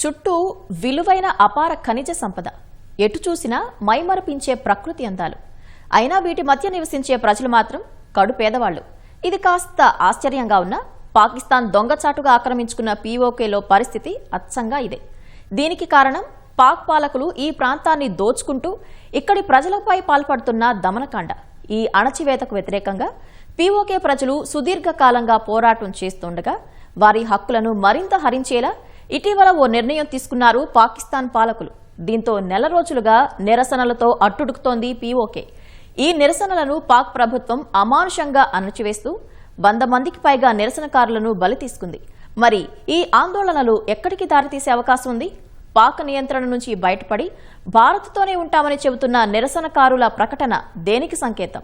చుట్టూ విలువైన అపార ఖనిజ సంపద, ఎటు చూసినా మైమరపించే ప్రకృతి అందాలు. అయినా వీటి మధ్య నివసించే ప్రజలు మాత్రం కడు పేదవాళ్లు. ఇది కాస్త ఆశ్చర్యంగా ఉన్నా పాకిస్తాన్ దొంగచాటుగా ఆక్రమించుకున్న పీఓకేలో పరిస్థితి అచ్చంగా ఇదే. దీనికి కారణం పాక్ పాలకులు ఈ ప్రాంతాన్ని దోచుకుంటూ ఇక్కడి ప్రజలపై పాల్పడుతున్న దమనకాండ. ఈ అణచివేతకు వ్యతిరేకంగా పీఓకే ప్రజలు సుదీర్ఘకాలంగా పోరాటం చేస్తుండగా వారి హక్కులను మరింత హరించేలా ఇటీవల ఓ నిర్ణయం తీసుకున్నారు పాకిస్తాన్ పాలకులు. దీంతో నెల రోజులుగా నిరసనలతో అట్టుడుకుతోంది పీఓకే. ఈ నిరసనలను పాక్ ప్రభుత్వం అమానుషంగా అణచివేస్తూ 100 మందికి పైగా నిరసనకారులను బలి తీసుకుంది. మరి ఈ ఆందోళనలు ఎక్కడికి దారితీసే అవకాశం ఉంది? పాక్ నియంత్రణ నుంచి బయటపడి భారత్తోనే ఉంటామని చెబుతున్న నిరసనకారుల ప్రకటన దేనికి సంకేతం?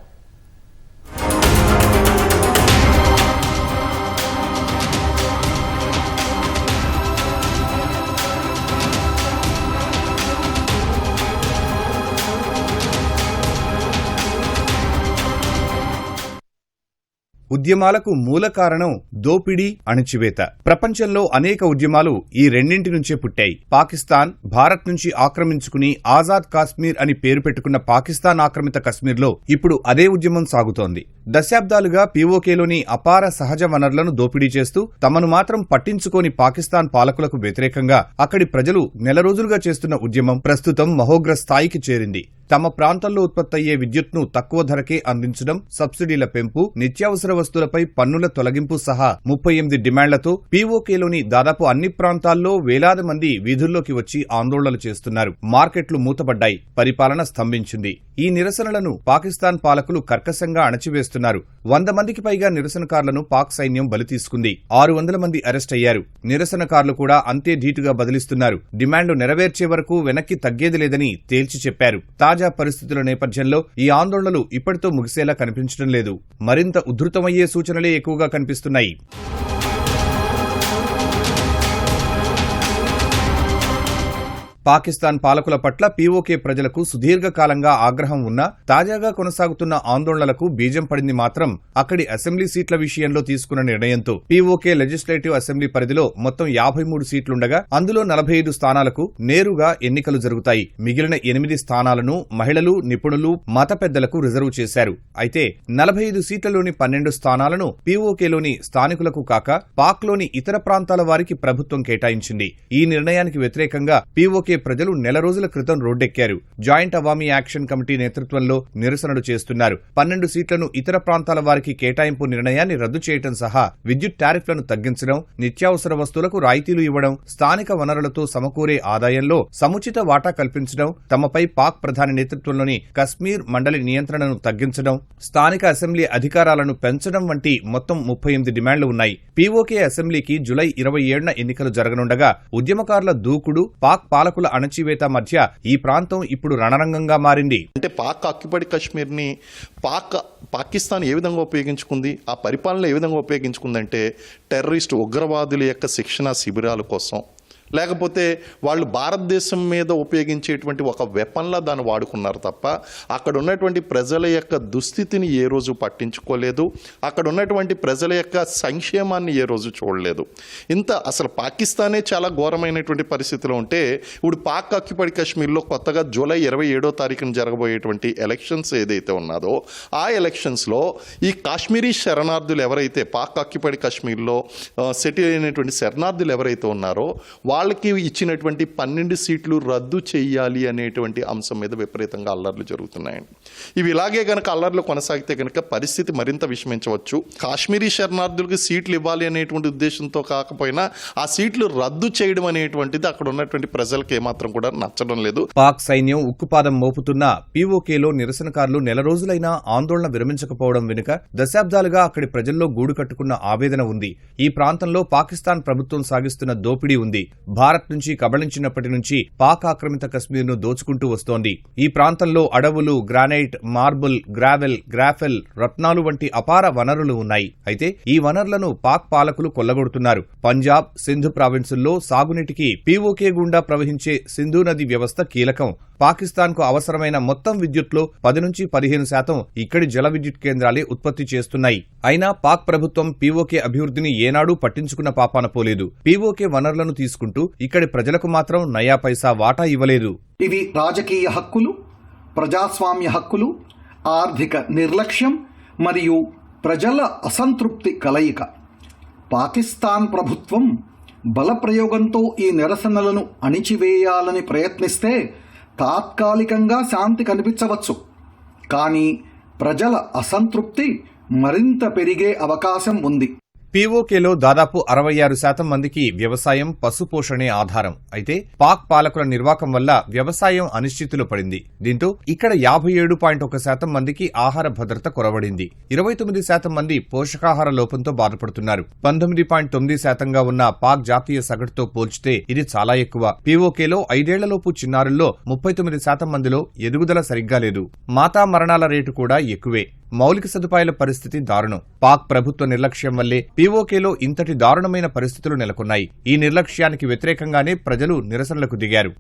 ఉద్యమాలకు మూల కారణం దోపిడీ, అణచివేత. ప్రపంచంలో అనేక ఉద్యమాలు ఈ రెండింటి నుంచే పుట్టాయి. పాకిస్తాన్ భారత్ నుంచి ఆక్రమించుకుని ఆజాద్ కాశ్మీర్ అని పేరు పెట్టుకున్న పాకిస్తాన్ ఆక్రమిత కశ్మీర్లో ఇప్పుడు అదే ఉద్యమం సాగుతోంది. దశాబ్దాలుగా పీఓకేలోని అపార సహజ వనరులను దోపిడీ చేస్తూ తమను మాత్రం పట్టించుకోని పాకిస్తాన్ పాలకులకు వ్యతిరేకంగా అక్కడి ప్రజలు నెల రోజులుగా చేస్తున్న ఉద్యమం ప్రస్తుతం మహోగ్ర స్థాయికి చేరింది. తమ ప్రాంతంలో ఉత్పత్తయ్యే విద్యుత్ను తక్కువ ధరకే అందించడం, సబ్సిడీల పెంపు, నిత్యావసర వస్తువులపై పన్నుల తొలగింపు సహా 38 డిమాండ్లతో పీఓకేలోని దాదాపు అన్ని ప్రాంతాల్లో వేలాది మంది వీధుల్లోకి వచ్చి ఆందోళనలు చేస్తున్నారు. మార్కెట్లు మూతపడ్డాయి, పరిపాలన స్తంభించింది. ఈ నిరసనలను పాకిస్తాన్ పాలకులు కర్కశంగా అణచివేస్తున్నారు. 100 మందికి పైగా నిరసనకారులను పాక్ సైన్యం బలి తీసుకుంది. 600 మంది అరెస్ట్ అయ్యారు. నిరసనకారులు కూడా అంతే ధీటుగా బదిలిస్తున్నారు. డిమాండ్లు నెరవేర్చే వరకు వెనక్కి తగ్గేది లేదని తేల్చి చెప్పారు. తాజా పరిస్థితుల నేపథ్యంలో ఈ ఆందోళనలు ఇప్పటితో ముగిసేలా కనిపించడం లేదు. మరింత ఉధృతమయ్యే సూచనలే ఎక్కువగా కనిపిస్తున్నాయి. పాకిస్తాన్ పాలకుల పట్ల పీఓకే ప్రజలకు సుదీర్ఘకాలంగా ఆగ్రహం ఉన్నా తాజాగా కొనసాగుతున్న ఆందోళనలకు బీజం పడింది మాత్రం అక్కడి అసెంబ్లీ సీట్ల విషయంలో తీసుకున్న నిర్ణయంతో. పీఓకే లెజిస్లేటివ్ అసెంబ్లీ పరిధిలో మొత్తం 53 సీట్లుండగా అందులో 45 స్థానాలకు నేరుగా ఎన్నికలు జరుగుతాయి. మిగిలిన 8 స్థానాలను మహిళలు, నిపుణులు, మత పెద్దలకు రిజర్వ్ చేశారు. అయితే 45 సీట్లలోని 12 స్థానాలను పీఓకేలోని స్థానికులకు కాక పాక్లోని ఇతర ప్రాంతాల వారికి ప్రభుత్వం కేటాయించింది. ఈ నిర్ణయానికి వ్యతిరేకంగా పీఓకే ప్రజలు నెల రోజుల క్రితం రోడ్డెక్కారు. జాయింట్ అవామీ యాక్షన్ కమిటీ నేతృత్వంలో నిరసనలు చేస్తున్నారు. 12 సీట్లను ఇతర ప్రాంతాల వారికి కేటాయింపు నిర్ణయాన్ని రద్దు చేయడం సహా విద్యుత్ టారిఫ్లను తగ్గించడం, నిత్యావసర వస్తువులకు రాయితీలు ఇవ్వడం, స్థానిక వనరులతో సమకూరే ఆదాయంలో సముచిత వాటా కల్పించడం, తమపై పాక్ ప్రధాని నేతృత్వంలోని కశ్మీర్ మండలి నియంత్రణను తగ్గించడం, స్థానిక అసెంబ్లీ అధికారాలను పెంచడం వంటి మొత్తం 38 డిమాండ్లు ఉన్నాయి. పీఓకే అసెంబ్లీకి జులై 27న ఎన్నికలు జరగనుండగా ఉద్యమకారుల దూకుడు, పాక్ పాలకుల అణచివేత మధ్య ఈ ప్రాంతం ఇప్పుడు రణరంగంగా మారింది. అంటే పాక్ ఆక్యుపైడ్ కశ్మీర్ ని పాకిస్తాన్ ఏ విధంగా ఉపయోగించుకుంది, ఆ పరిపాలన ఏ విధంగా ఉపయోగించుకుందంటే టెర్రరిస్ట్ ఉగ్రవాదుల యొక్క శిక్షణ శిబిరాల కోసం, లేకపోతే వాళ్ళు భారతదేశం మీద ఉపయోగించేటువంటి ఒక వెపన్లా దాన్ని వాడుకున్నారు తప్ప అక్కడ ఉన్నటువంటి ప్రజల యొక్క దుస్థితిని ఏ రోజు పట్టించుకోలేదు. అక్కడ ఉన్నటువంటి ప్రజల యొక్క సంక్షేమాన్ని ఏ రోజు చూడలేదు. అసలు పాకిస్తానే చాలా ఘోరమైనటువంటి పరిస్థితిలో ఉంటే ఇప్పుడు పాక్ ఆక్యుపైడ్ కశ్మీర్లో కొత్తగా జూలై 27వ తారీఖున జరగబోయేటువంటి ఎలక్షన్స్ ఏదైతే ఉన్నదో ఆ ఎలక్షన్స్లో ఈ కాశ్మీరీ శరణార్థులు ఎవరైతే పాక్ ఆక్యుపైడ్ కశ్మీర్లో సెటిల్ అయినటువంటి శరణార్థులు ఎవరైతే ఉన్నారో వాళ్ళకి ఇచ్చినటువంటి 12 సీట్లు రద్దు చేయాలి అనేటువంటి అంశం మీద విపరీతంగా అల్లర్లు జరుగుతున్నాయండి. ఇవి ఇలాగే కనుక అల్లర్లు కొనసాగితే కనుక పరిస్థితి మరింత విషమించవచ్చు. కాశ్మీరీ శరణార్థులకు సీట్లు ఇవ్వాలి అనేటువంటి ఉద్దేశంతో కాకపోయినా ఆ సీట్లు రద్దు చేయడం అనేటువంటిది అక్కడ ఉన్నటువంటి ప్రజలకు ఏమాత్రం కూడా నచ్చడం లేదు. పాక్ సైన్యం ఉక్కుపాదం మోపుతున్న పీఓకేలో నిరసనకారులు నెల రోజులైనా ఆందోళన విరమించకపోవడం వెనుక దశాబ్దాలుగా అక్కడి ప్రజల్లో గూడు కట్టుకున్న ఆవేదన ఉంది. ఈ ప్రాంతంలో పాకిస్తాన్ ప్రభుత్వం సాగిస్తున్న దోపిడీ ఉంది. భారత్ నుంచి కబళించినప్పటి నుంచి పాక్ ఆక్రమిత కశ్మీర్ను దోచుకుంటూ వస్తోంది. ఈ ప్రాంతంలో అడవులు, గ్రానైట్, మార్బుల్, గ్రావెల్, గ్రాఫెల్, రత్నాలు వంటి అపార వనరులు ఉన్నాయి. అయితే ఈ వనరులను పాక్ పాలకులు కొల్లగొడుతున్నారు. పంజాబ్, సింధు ప్రావిన్సుల్లో సాగునీటికి పీఓకే గుండా ప్రవహించే సింధు నది వ్యవస్థ కీలకం. పాకిస్తాన్కు అవసరమైన మొత్తం విద్యుత్లో 10 నుంచి 15% ఇక్కడి జల విద్యుత్ కేంద్రాలే ఉత్పత్తి చేస్తున్నాయి. అయినా పాక్ ప్రభుత్వం పీఓకే అభివృద్ధిని ఏనాడూ పట్టించుకున్న పాపాన పోలేదు. పీఓకే వనరులను తీసుకుంటూ ఇక్కడి ప్రజలకు మాత్రం నయా పైసా వాటా ఇవ్వలేదు. ఇవి రాజకీయ హక్కులు, ప్రజాస్వామ్య హక్కులు, ఆర్థిక నిర్లక్ష్యం మరియు ప్రజల అసంతృప్తి కలయిక. పాకిస్తాన్ ప్రభుత్వం బలప్రయోగంతో ఈ నిరసనలను అణిచివేయాలని ప్రయత్నిస్తే తాత్కాలికంగా శాంతి కనిపించవచ్చు, కానీ ప్రజల అసంతృప్తి మరింత పెరిగే అవకాశం ఉంది. పీఓకేలో దాదాపు 66% మందికి వ్యవసాయం, పశుపోషణే ఆధారం. అయితే పాక్ పాలకుల నిర్వాకం వల్ల వ్యవసాయం అనిశ్చితిలో పడింది. దీంతో ఇక్కడ 57.1% మందికి ఆహార భద్రత కొరవడింది. 29% మంది పోషకాహార లోపంతో బాధపడుతున్నారు. 19.9%గా ఉన్న పాక్ జాతీయ సగటుతో పోల్చితే ఇది చాలా ఎక్కువ. పీఓకేలో 5 ఏళ్లలోపు చిన్నారుల్లో 39% మందిలో ఎదుగుదల సరిగ్గా లేదు. మాతా మరణాల రేటు కూడా ఎక్కువే. మౌలిక సదుపాయాల పరిస్థితి దారుణం. పాక్ ప్రభుత్వ నిర్లక్ష్యం వల్లే పీఓకేలో ఇంతటి దారుణమైన పరిస్థితులు నెలకొన్నాయి. ఈ నిర్లక్ష్యానికి వ్యతిరేకంగానే ప్రజలు నిరసనలకు దిగారు.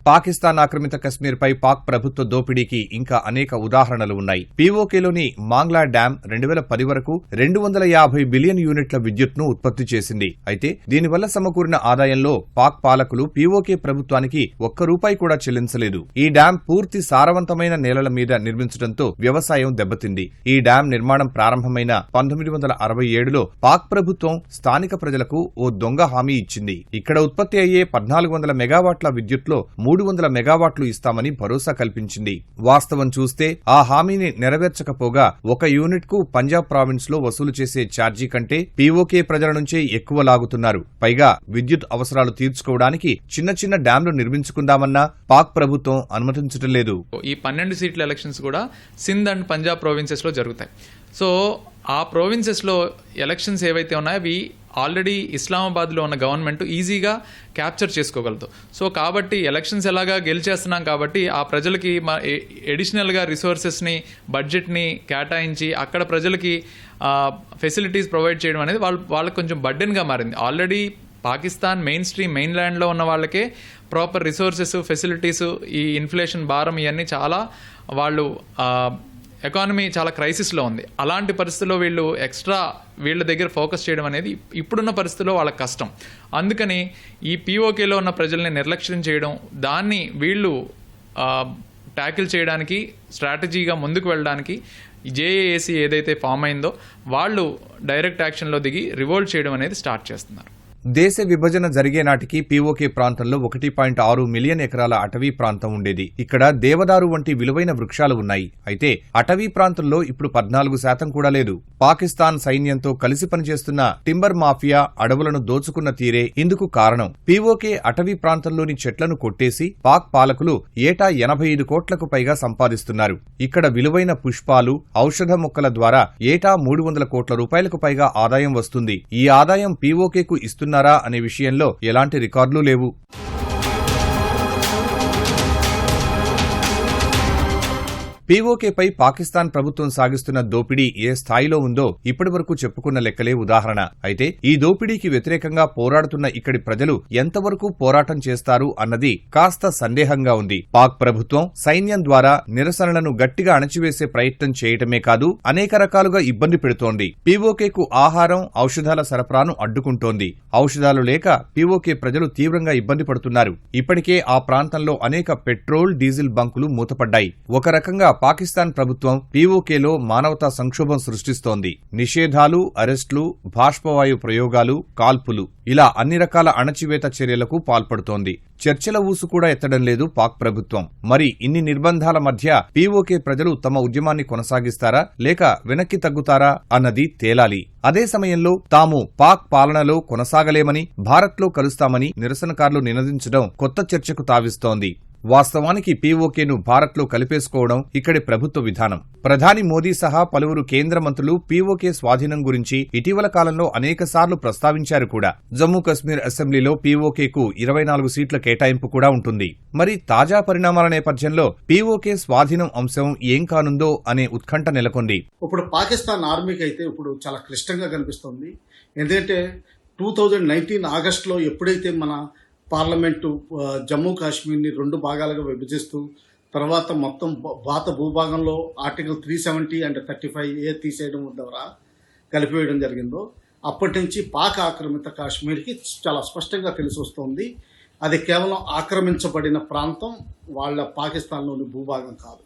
పాకిస్తాన్ ఆక్రమిత కశ్మీర్పై పాక్ ప్రభుత్వ దోపిడీకి ఇంకా అనేక ఉదాహరణలు ఉన్నాయి. పీఓకేలోని మాంగ్లా డ్యాం 2010 వరకు 250 బిలియన్ యూనిట్ల విద్యుత్ను ఉత్పత్తి చేసింది. అయితే దీనివల్ల సమకూరిన ఆదాయంలో పాక్ పాలకులు పీఓకే ప్రభుత్వానికి ₹1 కూడా చెల్లించలేదు. ఈ డ్యాం పూర్తి సారవంతమైన నేలల మీద నిర్మించడంతో వ్యవసాయం దెబ్బతింది. ఈ డ్యాం నిర్మాణం ప్రారంభమైన 1967లో పాక్ ప్రభుత్వం స్థానిక ప్రజలకు ఓ దొంగ హామీ ఇచ్చింది. ఇక్కడ ఉత్పత్తి అయ్యే 1400 మెగావాట్ల విద్యుత్లో 300 మెగావాట్లు ఇస్తామని భరోసా కల్పించింది. వాస్తవం చూస్తే ఆ హామీని నెరవేర్చకపోగా 1 యూనిట్ కు పంజాబ్ ప్రావిన్స్ లో వసూలు చేసే ఛార్జీ కంటే పీఓకే ప్రజల నుంచే ఎక్కువ లాగుతున్నారు. పైగా విద్యుత్ అవసరాలు తీర్చుకోవడానికి చిన్న చిన్న డ్యాంలు నిర్మించుకుందామన్నా పాక్ ప్రభుత్వం అనుమతించడం లేదు. ఈ 12 సీట్ల ఎలక్షన్స్ కూడా సింధ్ అండ్ పంజాబ్ ప్రావిన్సెస్ లో జరుగుతాయి. సో ఆ ప్రావిన్సెస్ లో ఎలక్షన్స్ ఏవైతే ఉన్నాయో అవి ఆల్రెడీ ఇస్లామాబాద్లో ఉన్న గవర్నమెంట్ ఈజీగా క్యాప్చర్ చేసుకోగలదు. సో కాబట్టి ఎలక్షన్స్ ఎలాగా గెలిచేస్తున్నాం కాబట్టి ఆ ప్రజలకి ఎడిషనల్గా రిసోర్సెస్ని, బడ్జెట్ని కేటాయించి అక్కడ ప్రజలకి ఫెసిలిటీస్ ప్రొవైడ్ చేయడం అనేది వాళ్ళకి కొంచెం బర్డెన్గా మారింది. ఆల్రెడీ పాకిస్తాన్ మెయిన్ ల్యాండ్లో ఉన్న వాళ్ళకే ప్రాపర్ రిసోర్సెస్, ఫెసిలిటీస్, ఈ ఇన్ఫ్లేషన్ భారం ఇవన్నీ చాలా వాళ్ళు ఎకానమీ చాలా క్రైసిస్లో ఉంది. అలాంటి పరిస్థితుల్లో వీళ్ళు ఎక్స్ట్రా వీళ్ళ దగ్గర ఫోకస్ చేయడం అనేది ఇప్పుడున్న పరిస్థితుల్లో వాళ్ళకి కష్టం. అందుకని ఈ పీఓకేలో ఉన్న ప్రజల్ని నిర్లక్ష్యం చేయడం, దాన్ని వీళ్ళు ట్యాకిల్ చేయడానికి, స్ట్రాటజీగా ముందుకు వెళ్ళడానికి జేఏఏసీ ఏదైతే ఫామ్ అయిందో వాళ్ళు డైరెక్ట్ యాక్షన్లో దిగి రివోల్ట్ చేయడం అనేది స్టార్ట్ చేస్తున్నారు. దేశ విభజన జరిగే నాటికి పీఓకే ప్రాంతంలో 1.6 మిలియన్ ఎకరాల అటవీ ప్రాంతం ఉండేది. ఇక్కడ దేవదారు వంటి విలువైన వృక్షాలు ఉన్నాయి. అయితే అటవీ ప్రాంతంలో ఇప్పుడు 14% కూడా లేదు. పాకిస్తాన్ సైన్యంతో కలిసి పనిచేస్తున్న టింబర్ మాఫియా అడవులను దోచుకున్న తీరే ఇందుకు కారణం. పీఓకే అటవీ ప్రాంతంలోని చెట్లను కొట్టేసి పాక్ పాలకులు ఏటా 85 కోట్లకు పైగా సంపాదిస్తున్నారు. ఇక్కడ విలువైన పుష్పాలు, ఔషధ మొక్కల ద్వారా ఏటా 300 కోట్ల రూపాయలకు పైగా ఆదాయం వస్తుంది. ఈ ఆదాయం పీఓకేకు ఇస్తున్నారు అనే విషయంలో ఎలాంటి రికార్డులు లేవు. పీఓకేపై పాకిస్తాన్ ప్రభుత్వం సాగిస్తున్న దోపిడీ ఏ స్థాయిలో ఉందో ఇప్పటివరకు చెప్పుకున్న లెక్కలే ఉదాహరణ. అయితే ఈ దోపిడీకి వ్యతిరేకంగా పోరాడుతున్న ఇక్కడి ప్రజలు ఎంతవరకు పోరాటం చేస్తారు అన్నది కాస్త సందేహంగా ఉంది. పాక్ ప్రభుత్వం సైన్యం ద్వారా నిరసనలను గట్టిగా అణచివేసే ప్రయత్నం చేయటమే కాదు, అనేక రకాలుగా ఇబ్బంది పెడుతోంది. పీఓకేకు ఆహారం, ఔషధాల సరఫరాను అడ్డుకుంటోంది. ఔషధాలు లేక పీఓకే ప్రజలు తీవ్రంగా ఇబ్బంది పడుతున్నారు. ఇప్పటికే ఆ ప్రాంతంలో అనేక పెట్రోల్, డీజిల్ బంకులు మూతపడ్డాయి. ఒక రకంగా పాకిస్తాన్ ప్రభుత్వం పీఓకేలో మానవతా సంక్షోభం సృష్టిస్తోంది. నిషేధాలు, అరెస్టులు, బాష్పవాయు ప్రయోగాలు, కాల్పులు ఇలా అన్ని రకాల అణచివేత చర్యలకు పాల్పడుతోంది. చర్చల ఊసు కూడా ఎత్తడం లేదు పాక్ ప్రభుత్వం. మరి ఇన్ని నిర్బంధాల మధ్య పీఓకే ప్రజలు తమ ఉద్యమాన్ని కొనసాగిస్తారా లేక వెనక్కి తగ్గుతారా అన్నది తేలాలి. అదే సమయంలో తాము పాక్ పాలనలో కొనసాగలేమని, భారత్లో కలుస్తామని నిరసనకారులు నినదించడం కొత్త చర్చకు తావిస్తోంది. వాస్తవానికి పీఓకేను భారత్లో కలిపేసుకోవడం ఇక్కడి ప్రభుత్వ విధానం. ప్రధాని మోదీ సహా పలువురు కేంద్ర మంత్రులు పీఓకే స్వాధీనం గురించి ఇటీవల కాలంలో అనేకసార్లు ప్రస్తావించారు కూడా. జమ్మూ కశ్మీర్ అసెంబ్లీలో పీఓకేకు 24 సీట్ల కేటాయింపు కూడా ఉంటుంది. మరి తాజా పరిణామాల నేపథ్యంలో పీఓకే స్వాధీనం అంశం ఏం కానుందో అనే ఉత్కంఠ నెలకొంది. ఇప్పుడు పాకిస్తాన్ ఆర్మీకి అయితే ఇప్పుడు చాలా క్లిష్టంగా కనిపిస్తుంది. ఎందుకంటే 2019 ఆగస్టులో ఎప్పుడైతే మన పార్లమెంటు జమ్మూ కాశ్మీర్ని 2 భాగాలుగా విభజిస్తూ తర్వాత మొత్తం భారత భూభాగంలో ఆర్టికల్ 370 అండ్ 35A తీసేయడం ద్వారా కలిపివేయడం జరిగిందో అప్పటి నుంచి పాక్ ఆక్రమిత కాశ్మీర్కి చాలా స్పష్టంగా తెలిసి వస్తుంది. అది కేవలం ఆక్రమించబడిన ప్రాంతం, వాళ్ళ పాకిస్తాన్లోని భూభాగం కాదు.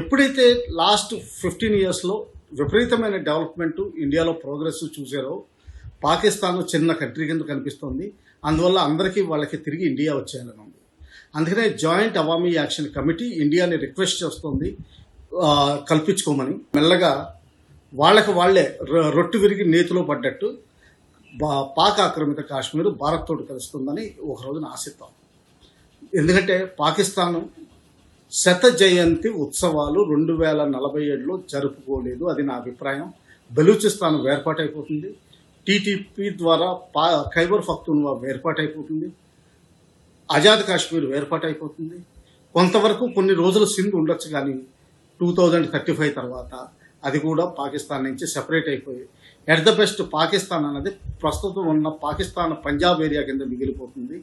ఎప్పుడైతే లాస్ట్ 15 ఇయర్స్లో విపరీతమైన డెవలప్మెంట్ ఇండియాలో ప్రోగ్రెస్ చూసారో పాకిస్తాన్ చిన్న కంట్రీ కింద కనిపిస్తుంది. అందువల్ల అందరికీ వాళ్ళకి తిరిగి ఇండియా వచ్చేయాలని ఉంది. అందుకనే జాయింట్ అవామీ యాక్షన్ కమిటీ ఇండియాని రిక్వెస్ట్ చేస్తుంది కల్పించుకోమని. మెల్లగా వాళ్ళకి వాళ్లే రొట్టు విరిగి నేతిలో పడ్డట్టు పాక్ ఆక్రమిత కాశ్మీర్ భారత్ తోటి కలుస్తుందని ఒక రోజున ఆశిద్దాం. ఎందుకంటే పాకిస్తాన్ శత జయంతి ఉత్సవాలు 2047లో జరుపుకోలేదు, అది నా అభిప్రాయం. బలూచిస్తాన్ వేర్పాటైపోతుంది, టీటీపీ ద్వారా ఖైబర్ పఖ్తూన్వా వేర్పాటైపోతుంది, ఆజాద్ కాశ్మీర్ వేర్పాటైపోతుంది. కొంతవరకు కొన్ని రోజులు సింధ్ ఉండొచ్చు, కానీ 2035 తర్వాత అది కూడా పాకిస్తాన్ నుంచి సెపరేట్ అయిపోయి ఎట్ ద బెస్ట్ పాకిస్తాన్ అన్నది ప్రస్తుతం ఉన్న పాకిస్తాన్ పంజాబ్ ఏరియా కింద మిగిలిపోతుంది.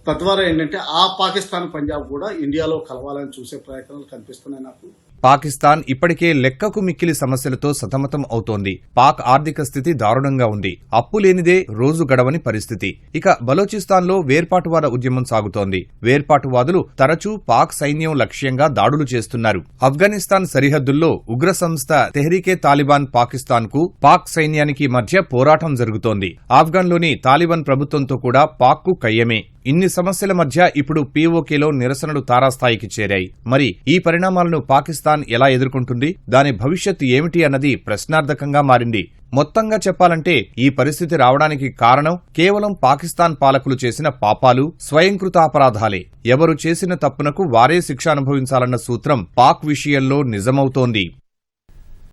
తద్వారా ఏంటంటే ఆ పాకిస్తాన్ పంజాబ్ కూడా ఇండియాలో కలవాలని చూసే ప్రయత్నాలు కనిపిస్తున్నాయి నాకు. పాకిస్తాన్ ఇప్పటికే లెక్కకు మిక్కిలి సమస్యలతో సతమతం అవుతోంది. పాక్ ఆర్థిక స్థితి దారుణంగా ఉంది. అప్పు లేనిదే రోజు గడవని పరిస్థితి. ఇక బలోచిస్తాన్లో వేర్పాటువాద ఉద్యమం సాగుతోంది. వేర్పాటువాదులు తరచూ పాక్ సైన్యం లక్ష్యంగా దాడులు చేస్తున్నారు. ఆఫ్ఘనిస్తాన్ సరిహద్దుల్లో ఉగ్ర సంస్థ తెహ్రీకే తాలిబాన్ పాకిస్తాన్కు, పాక్ సైన్యానికి మధ్య పోరాటం జరుగుతోంది. ఆఫ్ఘన్లోని తాలిబాన్ ప్రభుత్వంతో కూడా పాక్కు కయ్యమే. ఇన్ని సమస్యల మధ్య ఇప్పుడు పీఓకేలో నిరసనలు తారాస్థాయికి చేరాయి. మరి ఈ పరిణామాలను పాకిస్తాన్ ఎలా ఎదుర్కొంటుంది? దాని భవిష్యత్తు ఏమిటి అన్నది ప్రశ్నార్థకంగా మారింది. మొత్తంగా చెప్పాలంటే ఈ పరిస్థితి రావడానికి కారణం కేవలం పాకిస్తాన్ పాలకులు చేసిన పాపాలు, స్వయంకృతాపరాధాలే. ఎవరు చేసిన తప్పునకు వారే శిక్ష అనుభవించాలన్న సూత్రం పాక్ విషయంలో నిజమవుతోంది.